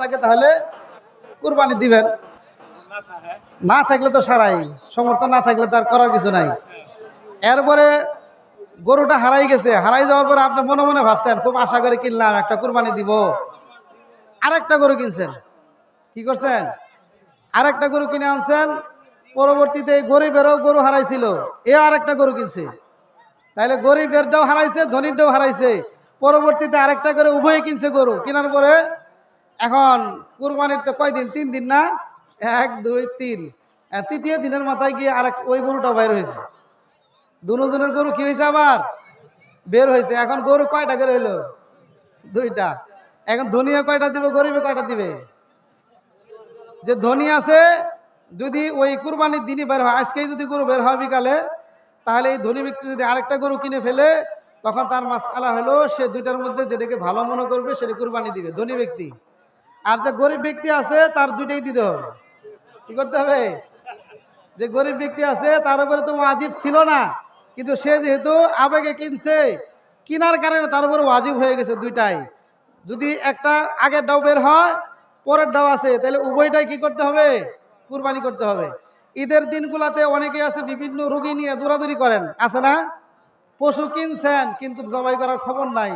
থাকে তাহলে কুরবানি দিবেন, না থাকলে তো সারাই, সমর্থ না থাকলে তো আর করার কিছু নাই। এরপরে গরুটা হারাই গেছে, হারাই যাওয়ার পরে আপনি মনে মনে ভাবছেন খুব আশা করে কিনলাম, একটা কুরবানি দিব, আরেকটা গরু কিনছেন। কি করছেন? আরেকটা গরু কিনে আনছেন। পরবর্তীতে গরিবেরও গরু হারাইছিল, এও আরেকটা গরু কিনছে। তাহলে গরিবেরটাও হারাইছে, ধনীরটাও হারাইছে। পরবর্তীতে আরেকটা করে উভয়ে কিনছে গরু। কেনার পরে এখন কুরবানির তো কয়দিন? 3 দিন না? 1 2 3, তৃতীয় দিনের মাথায় গিয়ে আরেক ওই গরুটা বের হয়েছে। দুজনের গরু কি হয়েছে? আবার বের হয়েছে। এখন গরু কয়টা করে হইলো? 2টা। এখন ধনীও কয়টা দিবে, গরিবে কয়টা দিবে? যে ধনী আছে, যদি ওই কুরবানির দিনই বের হয়, আজকেই যদি গরু বের হয় বিকালে, তাহলে এই ধনী ব্যক্তি যদি আরেকটা গরু কিনে ফেলে, তখন তার মাসআলা হলো সে দুইটার মধ্যে যেটাকে ভালো মনে করবে সেটা কুরবানি দিবে, ধনী ব্যক্তি। আর যে গরিব ব্যক্তি আছে তার দুইটাই দিতে হবে। কি করতে হবে? যে গরিব ব্যক্তি আছে তার উপরে তো ওয়াজিব ছিল না, কিন্তু সে যেহেতু আবেগে কিনছে, কিনার কারণে তার উপরে ওয়াজিব হয়ে গেছে দুইটাই। যদি একটা আগের ডাও বের হয়, পরের ডাও আছে, তাহলে উভয়টাই কি করতে হবে? কুরবানি করতে হবে। ঈদের দিনগুলাতে অনেকে আছে বিভিন্ন রোগী নিয়ে দৌড়াদৌড়ি করেন, আছে না? পশু কিনছেন কিন্তু জবাই করার খবর নাই।